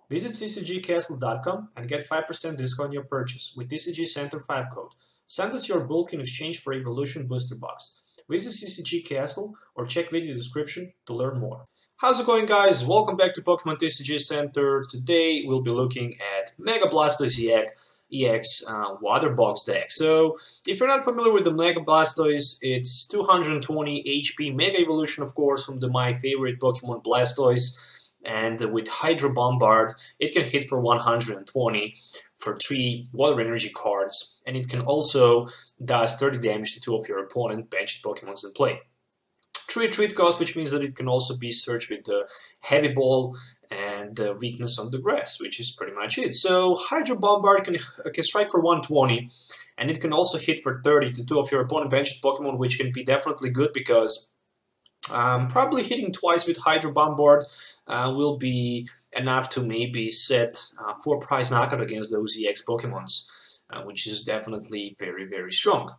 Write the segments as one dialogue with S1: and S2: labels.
S1: Visit TCGcastle.com and get 5% discount on your purchase with TCG Center 5 code. Send us your bulk in exchange for Evolution Booster Box. Visit TCG Castle or check video description to learn more. How's it going, guys? Welcome back to Pokemon TCG Center. Today we'll be looking at Mega Blastoise-EX Water Box deck. So, if you're not familiar with the Mega Blastoise, it's 220 HP Mega Evolution, of course, from my favorite Pokemon Blastoise. And with Hydro Bombard, it can hit for 120 for 3 Water Energy cards, and it can also does 30 damage to 2 of your opponent benched Pokemons in play. 3 treat cost, which means that it can also be searched with the Heavy Ball and Weakness on the Grass, which is pretty much it. So Hydro Bombard can strike for 120, and it can also hit for 30 to 2 of your opponent benched Pokemon, which can be definitely good because probably hitting twice with Hydro Bombard will be enough to maybe set 4 prize knockout against those EX Pokemons, which is definitely very, very strong.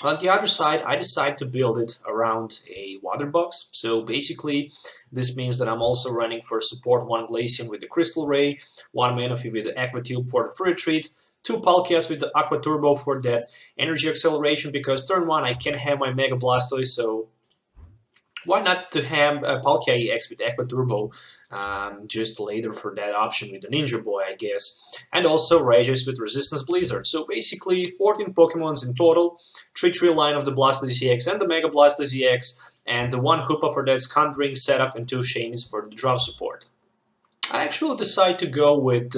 S1: On the other side, I decided to build it around a water box. So basically, this means that I'm also running for support 1 Glaceon with the Crystal Ray, 1 Manaphy with the Aqua Tube for the free retreat, 2 Palkia-EX with the Aqua Turbo for that energy acceleration, because turn 1 I can have my Mega Blastoise, so why not to have Palkia-EX with Aqua Turbo just later for that option with the Ninja Boy, I guess. And also Regice with Resistance Blizzard. So basically 14 Pokemons in total, 3 line of the Blastoise-EX and the Mega Blastoise-EX, and the 1 Hoopa for that Scant Ring setup and 2 Shaymins for the draw support. I actually decided to go with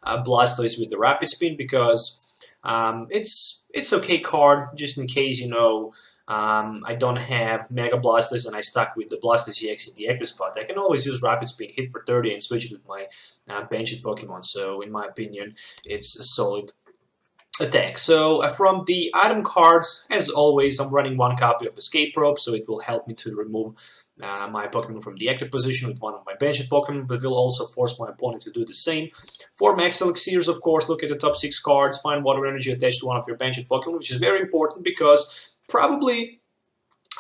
S1: Blastoise with the Rapid Spin because it's okay card, just in case, you know, I don't have Mega Blastoise and I stuck with the Blastoise-EX in the Echo spot. I can always use Rapid Spin, hit for 30 and switch it with my benched Pokemon. So in my opinion, it's a solid attack. So from the item cards, as always, I'm running 1 copy of Escape Rope, so it will help me to remove my Pokemon from the active position with 1 of my benched Pokemon, but will also force my opponent to do the same. 4 Max Elixirs, of course. Look at the top 6 cards, find Water Energy attached to 1 of your benched Pokemon, which is very important because probably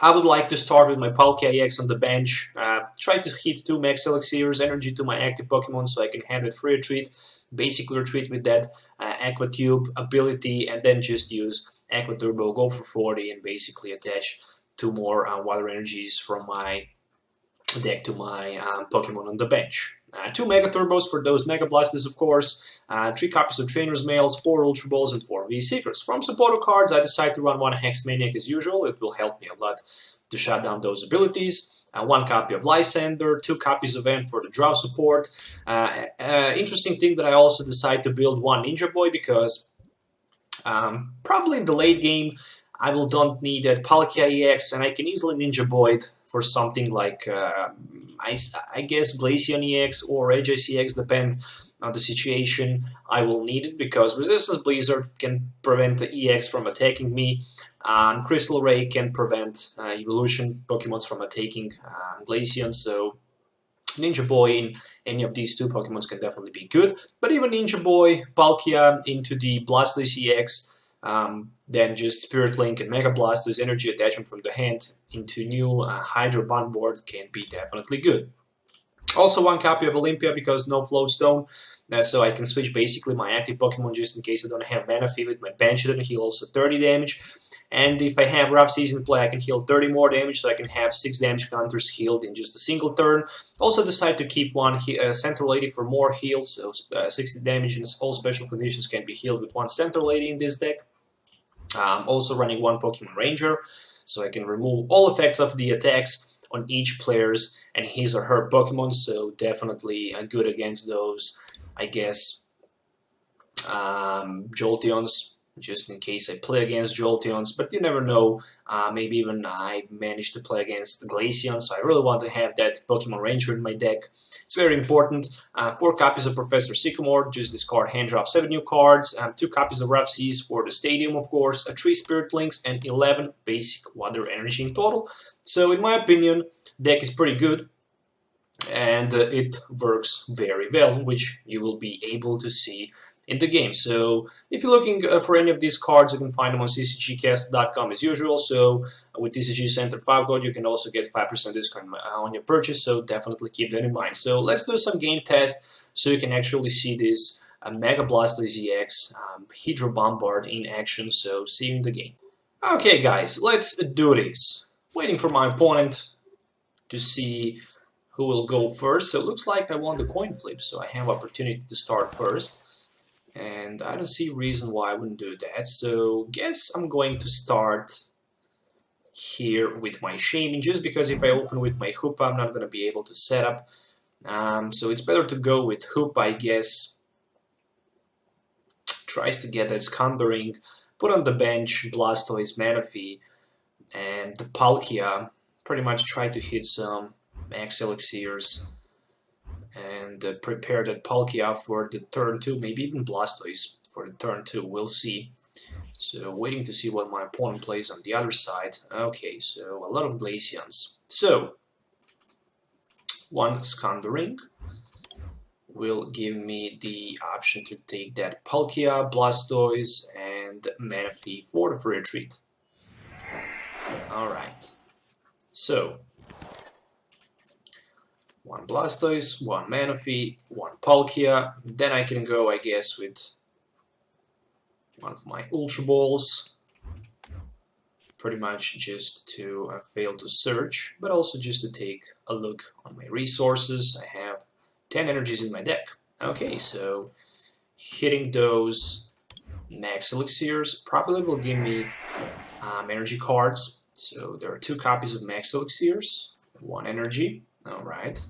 S1: I would like to start with my Palkia-EX on the bench, try to hit 2 Max Elixirs, energy to my active Pokemon so I can have that free retreat, basically retreat with that Aqua Tube ability, and then just use Aqua Turbo, go for 40, and basically attach 2 more Water Energies from my deck to my Pokemon on the bench. 2 Mega Turbos for those Mega Blasters, of course, 3 copies of Trainers Mails, 4 Ultra Balls, and 4 V-Seekers. From supporter cards, I decided to run 1 Hex Maniac as usual. It will help me a lot to shut down those abilities. 1 copy of Lysandre, 2 copies of N for the draw support. Interesting thing that I also decided to build 1 Ninja Boy because probably in the late game I don't need that Palkia-EX, and I can easily Ninja Boy it for something like, I guess, Glaceon-EX or Regice-EX, depend on the situation. I will need it because Resistance Blizzard can prevent the EX from attacking me, and Crystal Ray can prevent Evolution Pokemons from attacking Glaceon, so Ninja Boy in any of these 2 Pokemons can definitely be good. But even Ninja Boy, Palkia into the Blastoise-EX, then just Spirit Link and Mega Blastoise energy attachment from the hand into new Hydro Bombard can be definitely good. Also 1 copy of Olympia because no Float Stone, so I can switch basically my active Pokemon just in case I don't have Manaphy with my bench and heal also 30 damage. And if I have Rough Seas in play, I can heal 30 more damage, so I can have 6 damage counters healed in just a single turn. Also decide to keep 1 Center Lady for more heals, so 60 damage in all special conditions can be healed with 1 Center Lady in this deck. Also running 1 Pokémon Ranger, so I can remove all effects of the attacks on each player's and his or her Pokemon, so definitely good against those, I guess, Jolteons, just in case I play against Jolteons, but you never know, maybe even I manage to play against Glaceon, so I really want to have that Pokemon Ranger in my deck. It's very important. 4 copies of Professor Sycamore, just discard hand draw 7 new cards, 2 copies of Rough Seas for the Stadium, of course, 3 Spirit Links, and 11 basic Water Energy in total. So in my opinion, deck is pretty good, and it works very well, which you will be able to see in the game. So if you're looking for any of these cards, you can find them on TCGcast.com as usual. So with TCG Center 5 code, you can also get 5% discount on your purchase. So definitely keep that in mind. So let's do some game test. so you can actually see this Mega Blastoise-EX Hydro Bombard in action, so see you in the game. Okay guys, let's do this. Waiting for my opponent to see who will go first. So it looks like I won the coin flip, so I have opportunity to start first. And I don't see reason why I wouldn't do that. So guess I'm going to start here with my Shaymin, just because if I open with my Hoopa, I'm not going to be able to set up. So it's better to go with Hoopa, I guess. Tries to get that Scandering, put on the bench Blastoise, Manaphy, and the Palkia. Pretty much try to hit some Max Elixirs and prepare that Palkia for the turn 2, maybe even Blastoise for the turn 2, we'll see. So waiting to see what my opponent plays on the other side. Okay, so a lot of Glaceons. So one Scandering will give me the option to take that Palkia, Blastoise, and Manaphy for the free retreat. Alright, so one Blastoise, one Manaphy, one Palkia, then I can go, I guess, with one of my Ultra Balls, pretty much just to fail to search, but also just to take a look on my resources. I have 10 energies in my deck. Okay, so hitting those Max Elixirs probably will give me energy cards. So there are 2 copies of Max Elixirs, 1 energy, alright.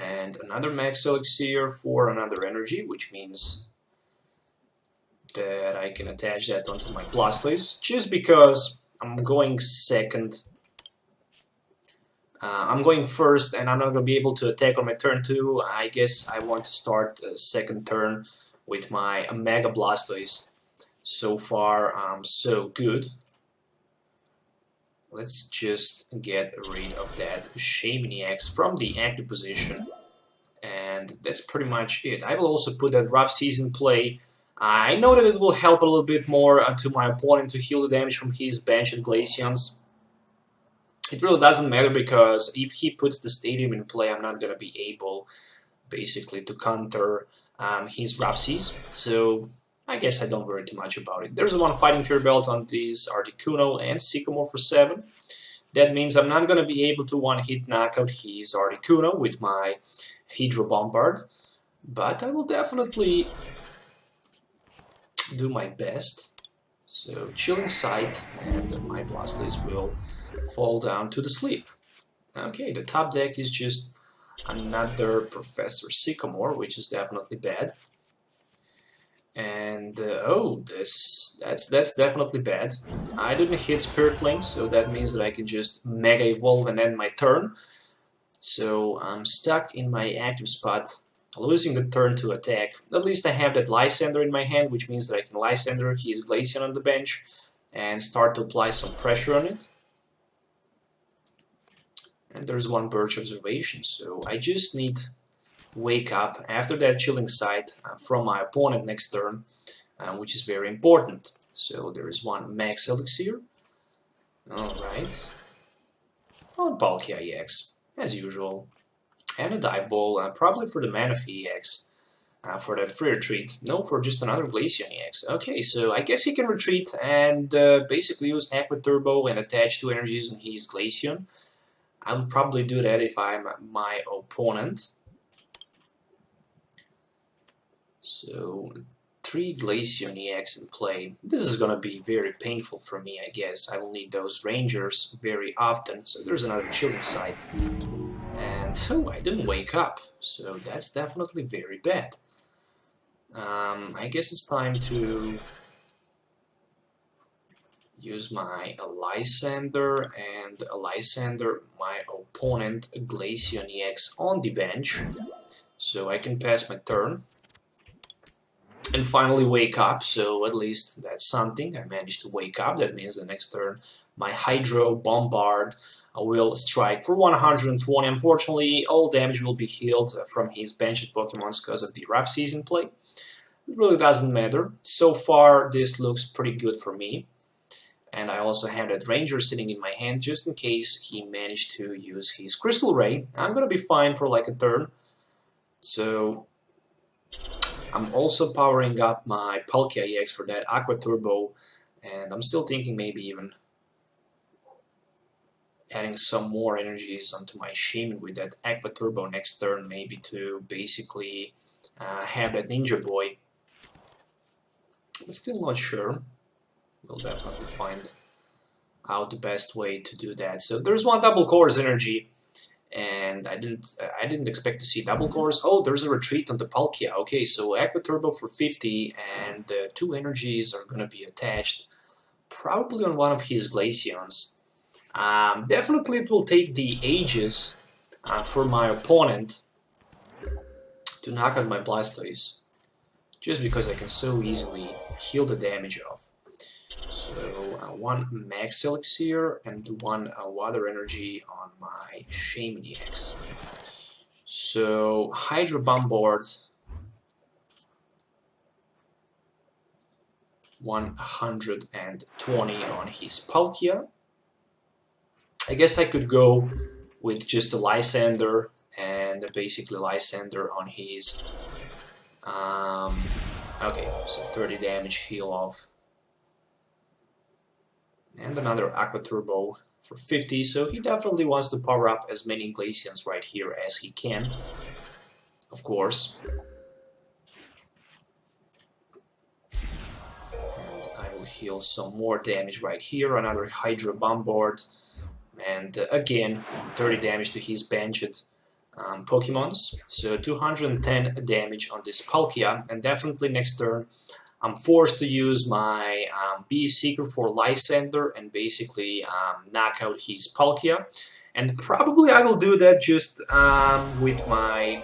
S1: And another Max Elixir for another energy, which means that I can attach that onto my Blastoise, just because I'm going second. I'm going first and I'm not going to be able to attack on my turn 2. I guess I want to start second turn with my Mega Blastoise. So far, so good. Let's just get rid of that Shaymin-EX from the active position. And that's pretty much it. I will also put that Rough Seas in play. I know that it will help a little bit more to my opponent to heal the damage from his benched Glaceons. It really doesn't matter, because if he puts the Stadium in play, I'm not going to be able, basically, to counter his Rough Seas. So I guess I don't worry too much about it. There's one Fighting Fury Belt on these Articuno and Sycamore for 7. That means I'm not going to be able to one-hit knockout his Articuno with my Hydro Bombard. But I will definitely do my best. So Chilling Sight, and my Blastoise will fall down to the sleep. Okay, the top deck is just another Professor Sycamore, which is definitely bad. And oh, that's definitely bad. I didn't hit Spirit Link, so that means that I can just Mega Evolve and end my turn. So I'm stuck in my active spot, losing the turn to attack. At least I have that Lysandre in my hand, which means that I can Lysandre his Glaceon on the bench and start to apply some pressure on it. And there's one Birch Observation, so I just need Wake Up after that Chilling Sight from my opponent next turn, which is very important. So there is one Max Elixir. Alright. On Palkia-EX, as usual. And a Dive Ball, probably for the Manaphy-EX, for that free retreat. No, for just another Glaceon-EX. Okay, so I guess he can retreat and basically use Aqua Turbo and attach 2 energies on his Glaceon. I would probably do that if I'm my opponent. So 3 Glaceon-EX in play. This is gonna be very painful for me, I guess. I will need those Rangers very often. So there's another Chilling Sight. And oh, I didn't wake up. So that's definitely very bad. I guess it's time to use my Lysandre and Lysandre my opponent Glaceon-EX on the bench. So I can pass my turn. And finally wake up, so at least that's something. I managed to wake up. That means the next turn my Hydro Bombard will strike for 120. Unfortunately, all damage will be healed from his benched Pokemons because of the Rough Seas in play. It really doesn't matter. So far, this looks pretty good for me. And I also have that Ranger sitting in my hand just in case he managed to use his Crystal Ray. I'm gonna be fine for like a turn. So I'm also powering up my Palkia-EX for that Aqua Turbo, and I'm still thinking maybe even adding some more energies onto my Shaymin with that Aqua Turbo next turn, maybe to basically have that Ninja Boy. I'm still not sure. We'll definitely find out the best way to do that. So there's one double cores energy, and I didn't expect to see double cores. Oh, there's a retreat on the Palkia. Okay, so Aqua Turbo for 50, and the 2 energies are gonna be attached probably on one of his Glaceons. Definitely it will take the ages for my opponent to knock out my Blastoise, just because I can so easily heal the damage off. So 1 Max Elixir and 1 Water Energy on my Shaymin-EX. So Hydro Bombard, 120 on his Palkia. I guess I could go with just a Lysandre and basically Lysandre on his. Okay, so 30 damage heal off. And another Aqua Turbo for 50, so he definitely wants to power up as many Glaceons right here as he can, of course. And I will heal some more damage right here, another Hydro Bombard, and again 30 damage to his banched Pokemons, so 210 damage on this Palkia, and definitely next turn I'm forced to use my Seeker for Lysandre and basically knock out his Palkia. And probably I will do that just with my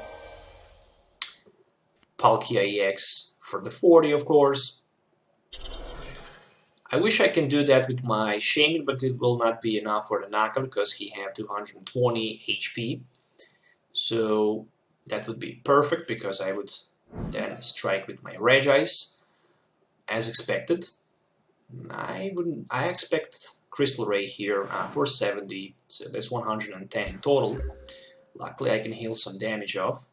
S1: Palkia-EX for the 40, of course. I wish I can do that with my Shaymin, but it will not be enough for the knockout because he has 220 HP. So that would be perfect because I would then strike with my Regice. As expected. I expect Crystal Ray here for 70, so that's 110 in total. Luckily I can heal some damage off.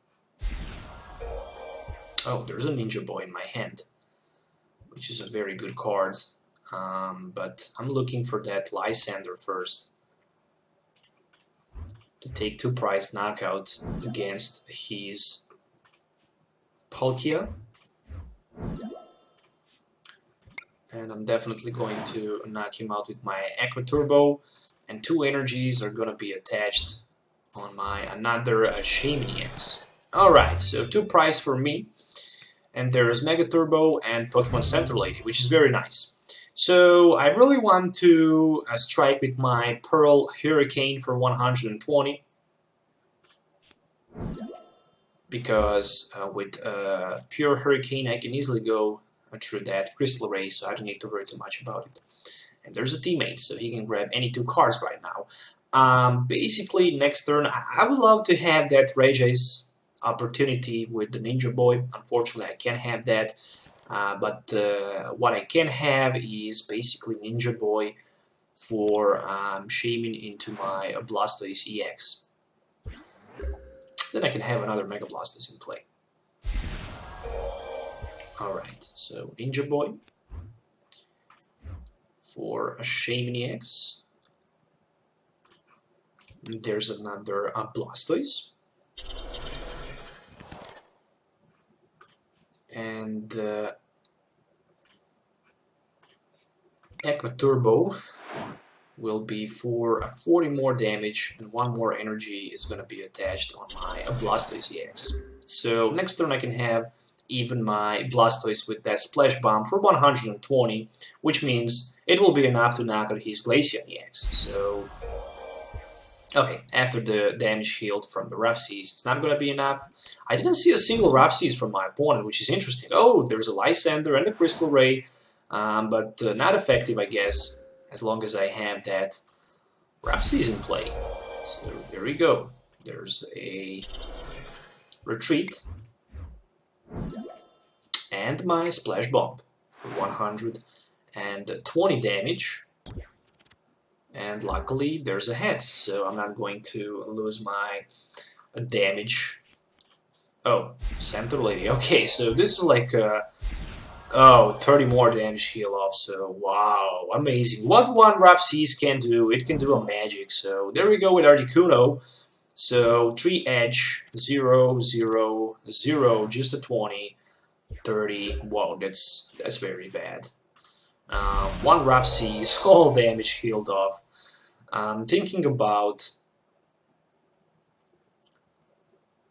S1: Oh, there's a Ninja Boy in my hand, which is a very good card, but I'm looking for that Lysandre first to take 2 price knockout against his Palkia. And I'm definitely going to knock him out with my Aqua Turbo, and 2 energies are going to be attached on my another Shaymin-EX. Alright, so 2 price for me, and there's Mega Turbo and Pokemon Center Lady, which is very nice. So I really want to strike with my Pearl Hurricane for 120, because with Pure Hurricane I can easily go through that Crystal Ray, so I don't need to worry too much about it. And there's a teammate, so he can grab any 2 cards right now. Basically, next turn, I would love to have that Regice opportunity with the Ninja Boy. Unfortunately, I can't have that. But what I can have is basically Ninja Boy for Shaymin into my Blastoise-EX. Then I can have another Mega Blastoise in play. Alright, so Ninja Boy for a Shaymin-EX. There's another Blastoise. And Aqua Turbo will be for 40 more damage, and 1 more energy is going to be attached on my Blastoise-EX. So next turn I can have even my Blastoise with that Splash Bomb for 120, which means it will be enough to knock out his Glaceon-EX. So, okay, after the damage healed from the Rough Seas, it's not going to be enough. I didn't see a single Rough Seas from my opponent, which is interesting. Oh, there's a Lysandre and a Crystal Ray, but not effective, I guess, as long as I have that Rough Seas in play. So there we go. There's a retreat. And my Splash Bomb for 120 damage. And luckily there's a hex, so I'm not going to lose my damage. Oh, Center Lady. Okay, so this is like oh, 30 more damage heal off, so wow, amazing. What one Rough Seas can do, it can do a magic, so there we go with Articuno. So 3 edge, 0, 0, 0, just a 20, 30, wow, that's very bad. 1 Rough Seas, all damage healed off. I'm thinking about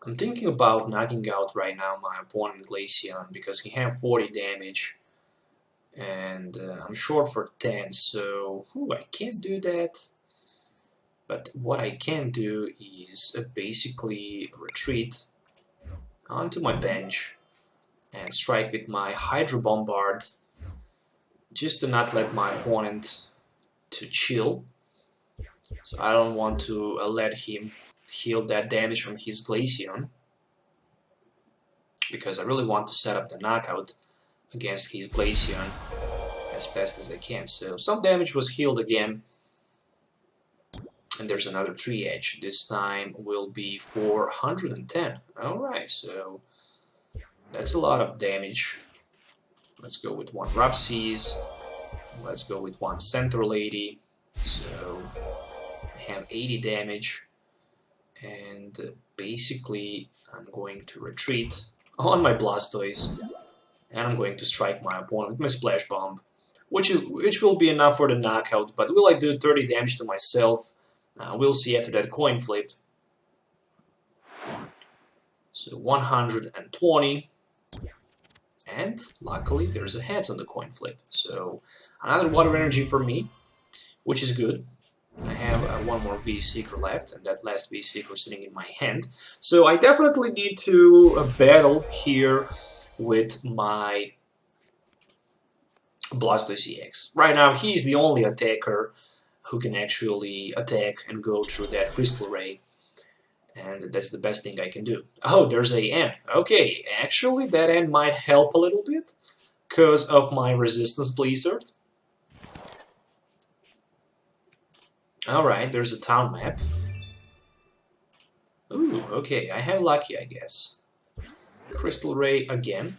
S1: knocking out right now my opponent Glaceon because he has 40 damage and I'm short for 10, so I can't do that. But what I can do is basically retreat onto my bench and strike with my Hydro Bombard just to not let my opponent to chill. So I don't want to let him heal that damage from his Glaceon because I really want to set up the knockout against his Glaceon as fast as I can. So some damage was healed again, and there's another 3 edge. This time will be 410. Alright, so that's a lot of damage. Let's go with 1 Rough Seas. Let's go with 1 Center Lady. So I have 80 damage. And basically I'm going to retreat on my Blastoise and I'm going to strike my opponent with my Splash Bomb, which will be enough for the knockout, but will I do 30 damage to myself? We'll see after that coin flip. So 120, and luckily there's a heads on the coin flip, so another water energy for me, which is good. I have 1 more V-Seeker left, and that last V-Seeker sitting in my hand. So I definitely need to battle here with my Blastoise-EX. Right now, he's the only attacker who can actually attack and go through that Crystal Ray. And that's the best thing I can do. Oh, there's a N. Okay, actually that N might help a little bit because of my Resistance Blizzard. Alright, there's a town map. Ooh, okay, I have lucky, I guess. Crystal Ray again.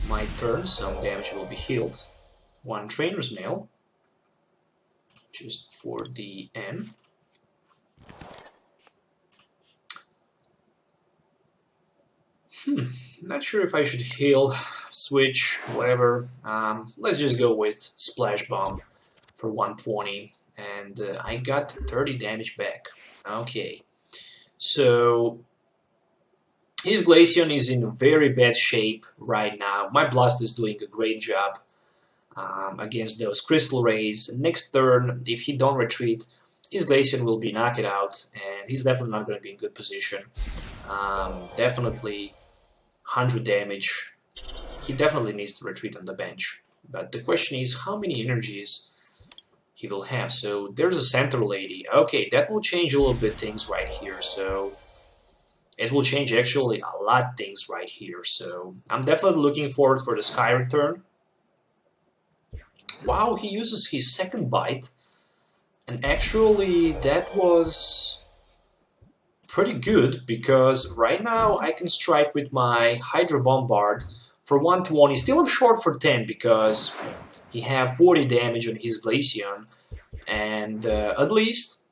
S1: My turn, some damage will be healed. 1 Trainers Mail. Just for the N. Not sure if I should heal, switch, whatever. Let's just go with Splash Bomb for 120. And I got 30 damage back. Okay, so his Glaceon is in very bad shape right now. My Blast is doing a great job against those Crystal Rays. Next turn, if he don't retreat, his Glaceon will be knocked out, and he's definitely not going to be in good position. Definitely 100 damage. He definitely needs to retreat on the bench. But the question is, how many energies he will have? So there's a Center Lady. Okay, that will change a little bit things right here. So it will change actually a lot things right here. So I'm definitely looking forward for the Sky Return. Wow, he uses his second bite, and actually that was pretty good because right now I can strike with my Hydro Bombard for 120. Still I'm short for 10 because he have 40 damage on his Glaceon, and at least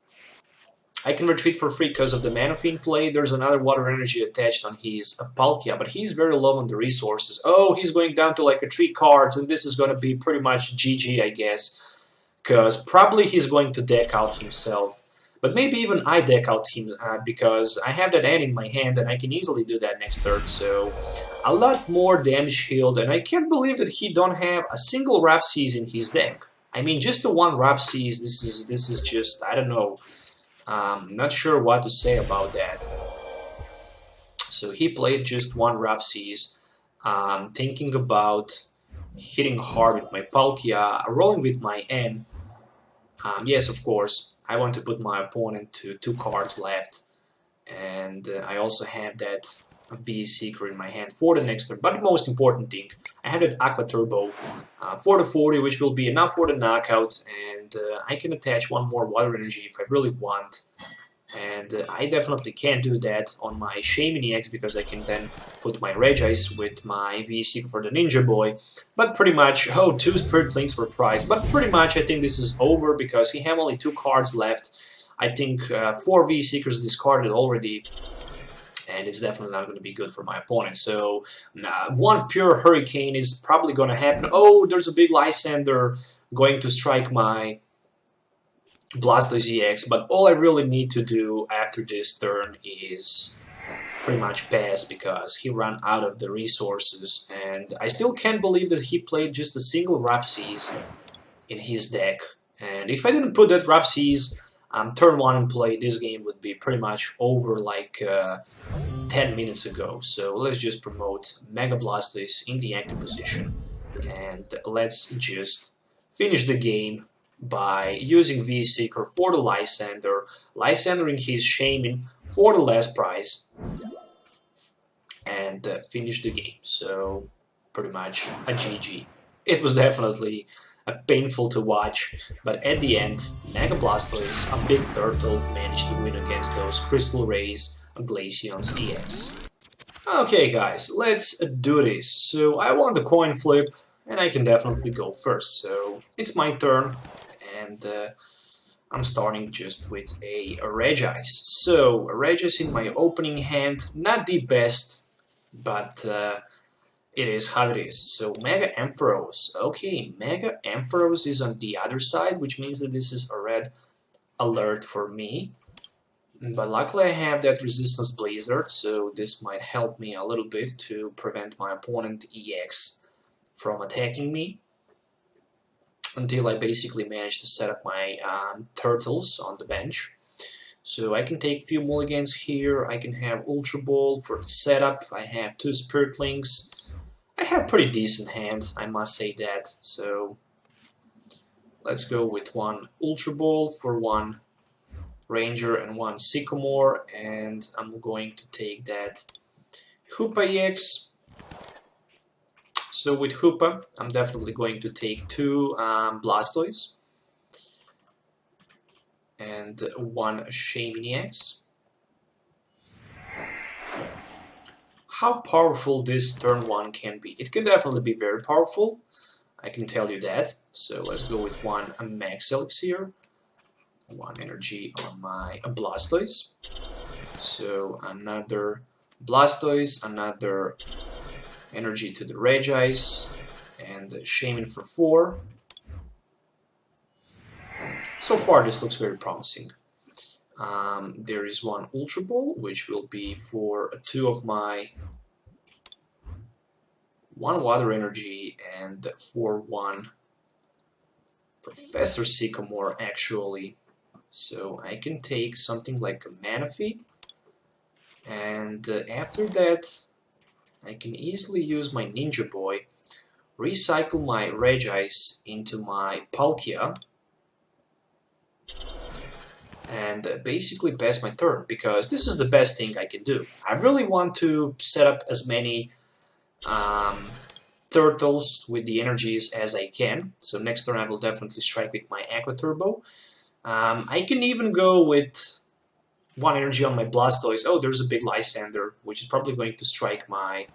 S1: I can retreat for free because of the Manaphy in play. There's another water energy attached on his Palkia, but he's very low on the resources. Oh, he's going down to like 3 cards, and this is going to be pretty much GG, I guess, because probably he's going to deck out himself. But maybe even I deck out him because I have that N in my hand and I can easily do that next turn. So a lot more damage healed, and I can't believe that he don't have a single Rough Seas in his deck. I mean, just the 1 Rough Seas, this is just, I don't know. Not sure what to say about that. So he played just 1 Rough Seas. Thinking about hitting hard with my Palkia, rolling with my N. Yes, of course. I want to put my opponent to 2 cards left, and I also have that V-Seeker in my hand for the next turn. But the most important thing, I had an Aqua Turbo for the 40, which will be enough for the knockout, and I can attach one more Water Energy if I really want. And I definitely can't do that on my Shaymin-EX because I can then put my Regice with my V-Seeker for the Ninja Boy. But pretty much, oh, 2 Spirit Links for prize. But pretty much I think this is over because he have only 2 cards left. I think 4 V-Seekers discarded already. And it's definitely not going to be good for my opponent. So, one pure Hurricane is probably going to happen. Oh, there's a big Lysandre going to strike my Blastoise-EX, but all I really need to do after this turn is pretty much pass because he ran out of the resources, and I still can't believe that he played just a single Rough Seas in his deck. And if I didn't put that Rough Seas turn 1 in play, this game would be pretty much over like 10 minutes ago. So let's just promote Mega Blastoise in the active position, and let's just finish the game by using V-Seeker for the Lysandre, Lysandring his Shaymin for the last prize, and finish the game. So, pretty much a GG. It was definitely painful to watch, but at the end, Mega Blastoise, a big turtle, managed to win against those Crystal Rays, Glaceon-EX. Okay guys, let's do this. So, I won the coin flip, and I can definitely go first. So, it's my turn. And I'm starting just with a Regice. So, a Regice in my opening hand, not the best, but it is how it is. So, Mega ROS. Okay, Mega ROS is on the other side, which means that this is a red alert for me. But luckily I have that Resistance Blizzard, so this might help me a little bit to prevent my opponent EX from attacking me, until I basically manage to set up my turtles on the bench. So I can take a few mulligans here, I can have Ultra Ball for the setup, I have 2 Spirit Links. I have pretty decent hand, I must say that. So let's go with 1 Ultra Ball for 1 Ranger and 1 Sycamore, and I'm going to take that Hoopa-EX. So with Hoopa, I'm definitely going to take 2 Blastoise and 1 Shaymin-EX. How powerful this turn 1 can be? It can definitely be very powerful, I can tell you that. So let's go with 1 Max Elixir, 1 energy on my Blastoise. So another Blastoise, another energy to the Regice, and Shaymin for 4. So far this looks very promising. There is 1 Ultra Ball, which will be for 2 of my 1 Water Energy and for 1 Professor Sycamore actually. So I can take something like a Manaphy, and after that I can easily use my Ninja Boy, recycle my Regice into my Palkia, and basically pass my turn, because this is the best thing I can do. I really want to set up as many turtles with the energies as I can. So next turn I will definitely strike with my Aqua Turbo. I can even go with 1 energy on my Blastoise. Oh, there's a big Lysandre, which is probably going to strike my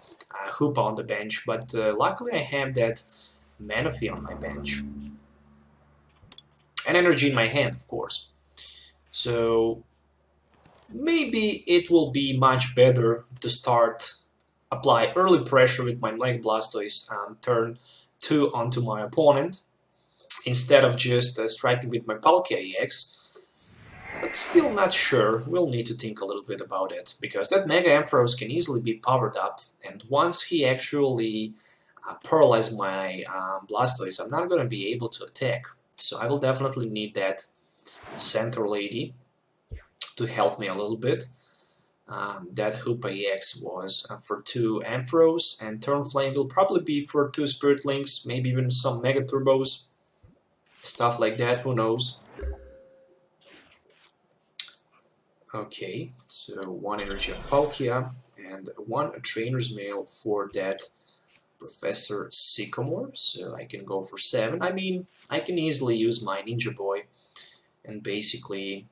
S1: Hoopa on the bench, but luckily I have that Manaphy on my bench. And energy in my hand, of course. So maybe it will be much better to apply early pressure with my Mega Blastoise turn 2 onto my opponent, instead of just striking with my Palkia-EX. But still not sure, we'll need to think a little bit about it, because that Mega ROS can easily be powered up, and once he actually paralyzes my Blastoise, I'm not going to be able to attack. So I will definitely need that center lady to help me a little bit. That Hoopa-EX was for 2 Ampharos, and Turn Flame will probably be for 2 Spirit Links, maybe even some Mega Turbos, stuff like that, who knows. Okay, so 1 energy on Palkia and one Trainer's Mail for that Professor Sycamore, so I can go for 7. I mean, I can easily use my Ninja Boy and basically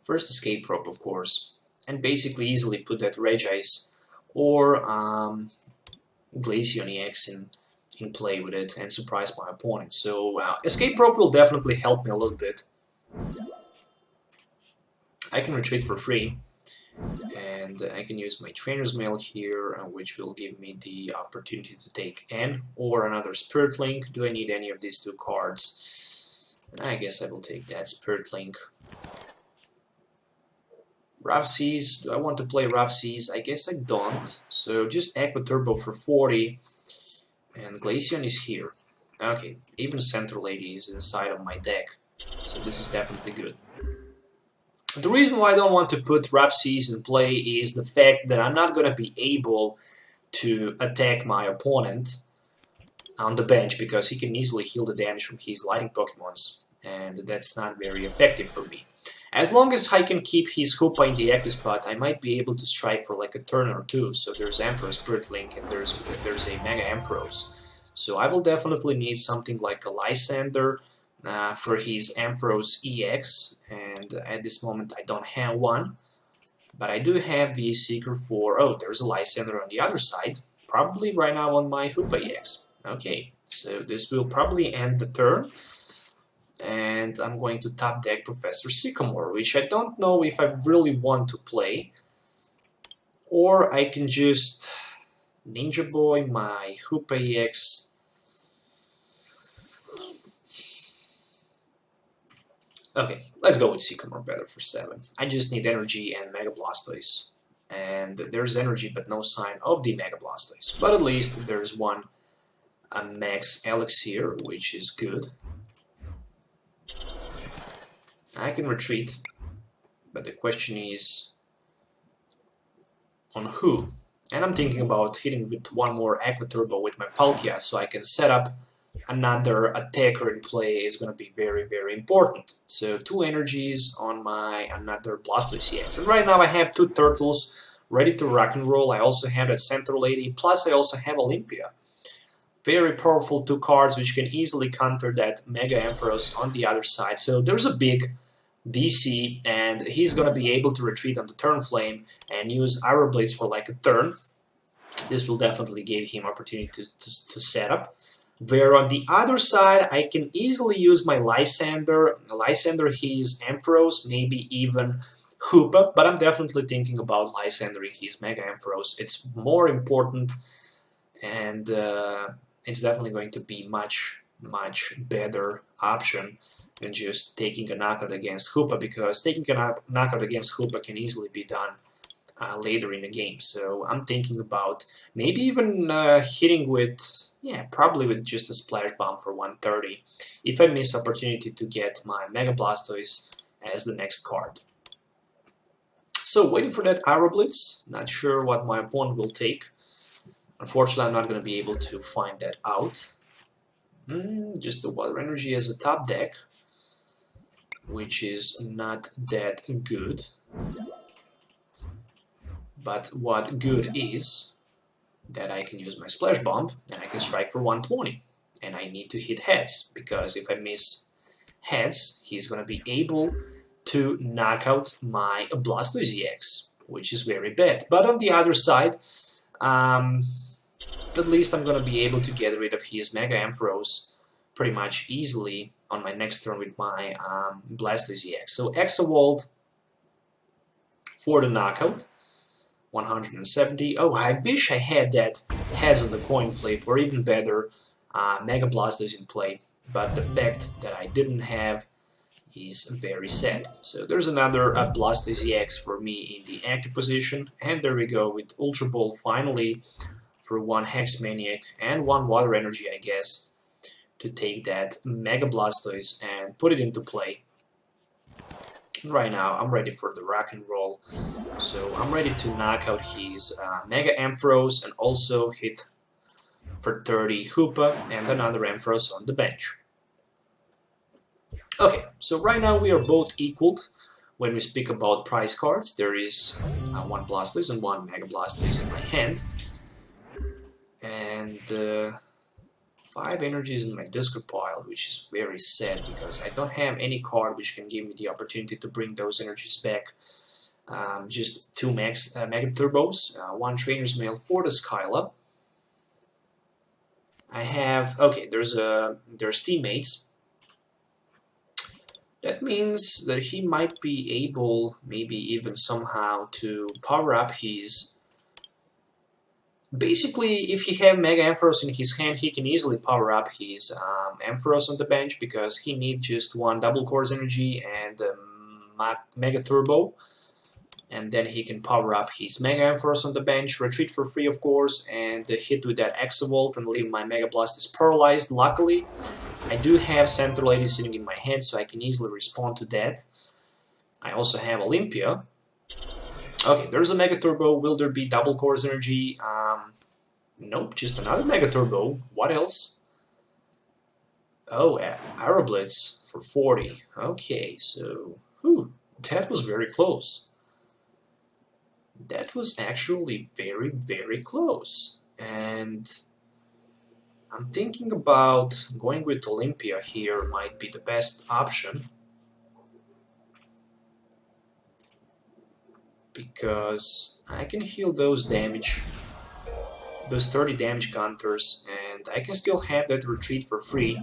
S1: first Escape Rope, of course, and basically easily put that Regice or Glaceon-EX in play with it and surprise my opponent. So Escape Rope will definitely help me a little bit. I can retreat for free, and I can use my Trainer's Mail here, which will give me the opportunity to take N or another Spirit Link. Do I need any of these 2 cards? I guess I will take that Spirit Link. Rough Seas, do I want to play Rough Seas? I guess I don't. So just Aqua Turbo for 40, and Glaceon is here. Okay, even Center Lady is inside of my deck, so this is definitely good. The reason why I don't want to put Rough Seas in play is the fact that I'm not going to be able to attack my opponent on the bench, because he can easily heal the damage from his Lighting Pokemons, and that's not very effective for me. As long as I can keep his Hoopa in the active spot, I might be able to strike for like a turn or 2. So there's Ampharos Spirit Link and there's a Mega Ampharos. So I will definitely need something like a Lysandre for his Ampharos-EX, and at this moment I don't have one. But I do have the Seeker for... oh, there's a Lysandre on the other side, probably right now on my Hoopa-EX. Okay, so this will probably end the turn. And I'm going to top deck Professor Sycamore, which I don't know if I really want to play. Or I can just Ninja Boy my Hoopa-EX. Okay, let's go with Sycamore better for 7. I just need energy and Mega Blastoise. And there's energy but no sign of the Mega Blastoise. But at least there's one Max Elixir, which is good. I can retreat, but the question is on who? And I'm thinking about hitting with one more Aqua Turbo with my Palkia, so I can set up another attacker in play. Is going to be very, very important. So 2 energies on my another Blastoise-EX. And right now I have 2 turtles ready to rock and roll. I also have that Center Lady, plus I also have Olympia. Very powerful 2 cards which can easily counter that Mega Ampharos on the other side. So there's a big DC, and he's gonna be able to retreat on the turn flame and use Aero Blades for like a turn. This will definitely give him opportunity to set up. Where on the other side, I can easily use my Lysandre, his Ampharos, maybe even Hoopa, but I'm definitely thinking about Lysandre, his Mega Ampharos. It's more important, and it's definitely going to be much better option than just taking a knockout against Hoopa, because taking a knockout against Hoopa can easily be done later in the game. So I'm thinking about maybe even hitting with, probably with just a Splash Bomb for 130, if I miss opportunity to get my Mega Blastoise as the next card. So waiting for that Aero Blitz, not sure what my opponent will take. Unfortunately, I'm not going to be able to find that out. Just the Water Energy as a top deck, which is not that good. But what good is that I can use my Splash Bomb and I can strike for 120. And I need to hit heads, because if I miss heads, he's going to be able to knock out my Blastoise-EX, which is very bad. But on the other side, at least I'm going to be able to get rid of his Mega Ampharos pretty much easily on my next turn with my Blastoise-EX. So Exavolt for the knockout, 170. Oh, I wish I had that heads on the coin flip, or even better, Mega Blastoise in play. But the fact that I didn't have is very sad. So there's another Blastoise-EX for me in the active position. And there we go with Ultra Ball finally for 1 Hex Maniac and 1 Water Energy, I guess, to take that Mega Blastoise and put it into play. Right now, I'm ready for the rock and roll. So I'm ready to knock out his Mega Ampharos and also hit for 30 Hoopa and another Ampharos on the bench. Okay, so right now we are both equaled when we speak about prize cards, there is one Blastoise and one Mega Blastoise in my hand, and 5 energies in my discard pile, which is very sad because I don't have any card which can give me the opportunity to bring those energies back. Just 2 Mega Turbos, 1 Trainers Mail for the Skyla. I have, okay, there's teammates. That means that he might be able, maybe even somehow, to power up his... Basically, if he have Mega Ampharos in his hand, he can easily power up his Ampharos on the bench, because he needs just 1 Double Course Energy and Mega Turbo. And then he can power up his Mega Ampharos on the bench, retreat for free of course, and hit with that Exavolt and leave my Mega Blastoise paralyzed. Luckily, I do have Center Lady sitting in my hand, so I can easily respond to that. I also have Olympia. Okay, there's a Mega Turbo. Will there be Double Course Energy? Nope, just another Mega Turbo. What else? Oh, Aeroblitz for 40. Okay, so... Whew, that was very close. That was actually very, very close. And I'm thinking about going with Olympia here might be the best option. Because I can heal those damage, those 30 damage counters, and I can still have that retreat for free.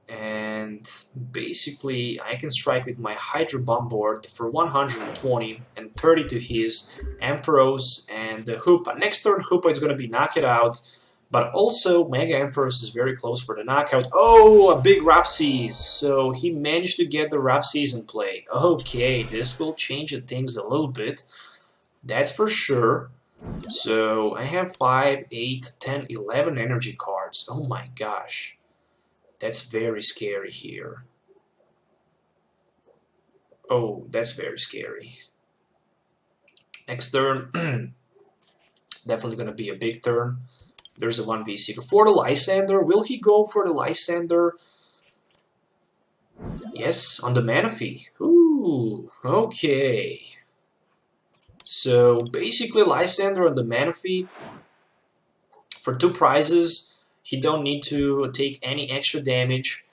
S1: And basically I can strike with my Hydro Bomb board for 120 and 30 to his Ampharos and Hoopa. Next turn Hoopa is going to be knocked out, but also Mega Ampharos is very close for the knockout. Oh, a big Rough Seas! So he managed to get the Rough Seas in play. Okay, this will change things a little bit, that's for sure. So I have 5, 8, 10, 11 energy cards. Oh my gosh. That's very scary here. Oh, that's very scary. Next turn, definitely going to be a big turn. There's a 1v Seeker for the Lysandre. Will he go for the Lysandre? Yes, on the Manaphy. Ooh, okay. So basically Lysandre on the Manaphy for 2 prizes. He don't need to take any extra damage,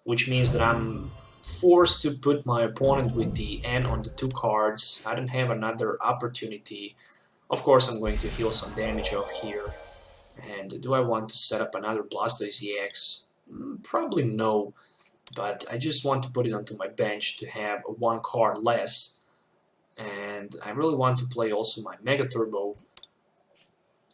S1: which means that I'm forced to put my opponent with the N on the 2 cards. I don't have another opportunity. Of course, I'm going to heal some damage off here. And do I want to set up another Blastoise-EX? Probably no, but I just want to put it onto my bench to have 1 card less. And I really want to play also my Mega Turbo.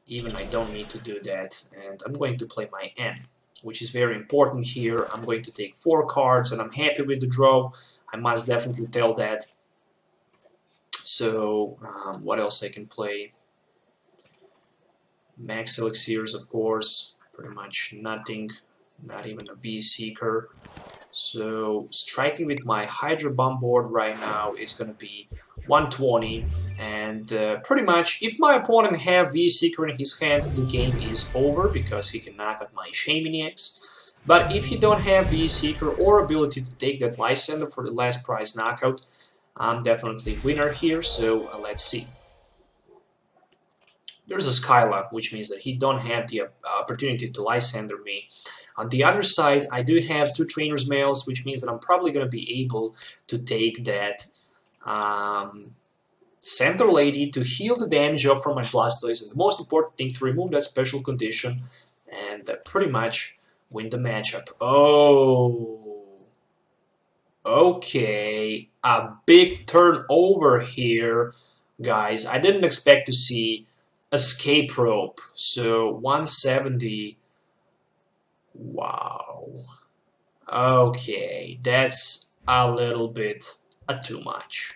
S1: Even I don't need to do that, and I'm going to play my N, which is very important here. I'm going to take 4 cards, and I'm happy with the draw. I must definitely tell that. So, what else I can play? Max Elixirs, of course, pretty much nothing, not even a V-Seeker. So, striking with my Hydro Bomb board right now is going to be 120, and pretty much if my opponent have V-Seeker in his hand, the game is over because he can knock out my Shaymin-EX. But if he don't have V-Seeker or ability to take that Lysandre for the last prize knockout, I'm definitely winner here, so let's see. There's a Skyla, which means that he don't have the opportunity to Lysandre me. On the other side, I do have 2 Trainers Mails, which means that I'm probably going to be able to take that Center Lady to heal the damage up from my Blastoise, and the most important thing, to remove that special condition and pretty much win the matchup. Oh, okay, a big turnover here, guys. I didn't expect to see Escape Rope, so 170. Wow. Okay, that's a little bit too much.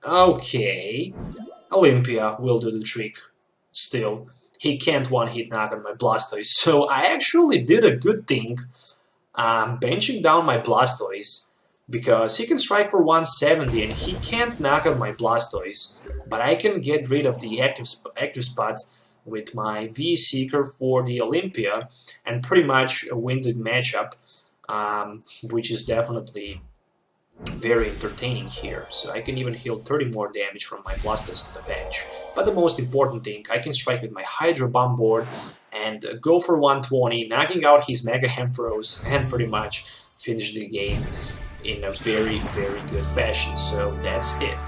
S1: Okay. Olympia will do the trick. Still, he can't one-hit knock on my Blastoise, so I actually did a good thing benching down my Blastoise, because he can strike for 170 and he can't knock out my Blastoise, but I can get rid of the active spot with my V-Seeker for the Olympia and pretty much win the matchup. which is definitely very entertaining here. So I can even heal 30 more damage from my Blastoise on the bench. But the most important thing, I can strike with my Hydro Bomb board and go for 120, knocking out his Mega ROS, and pretty much finish the game in a very, very good fashion. So that's it.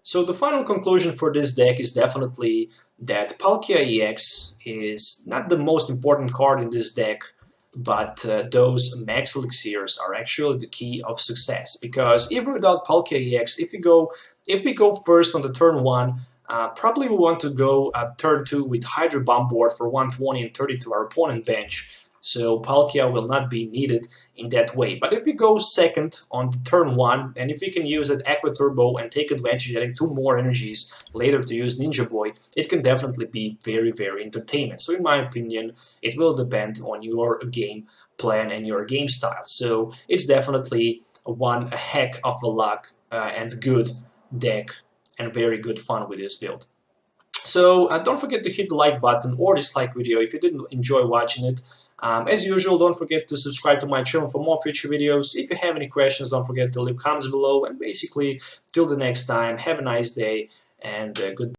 S1: So the final conclusion for this deck is definitely that Palkia-EX is not the most important card in this deck, but those Max Elixirs are actually the key of success. Because even without Palkia-EX, if we go first on the turn 1, probably we want to go turn 2 with Hydro Bomb board for 120 and 30 to our opponent bench. So Palkia will not be needed in that way. But if we go second on the turn 1, and if we can use that Aqua Turbo and take advantage of getting 2 more energies later to use Ninja Boy, it can definitely be very, very entertaining. So in my opinion, it will depend on your game plan and your game style. So it's definitely a heck of a luck and good deck and very good fun with this build. So don't forget to hit the like button or dislike video if you didn't enjoy watching it. As usual, don't forget to subscribe to my channel for more future videos. If you have any questions, don't forget to leave comments below. And basically, till the next time, have a nice day and goodbye.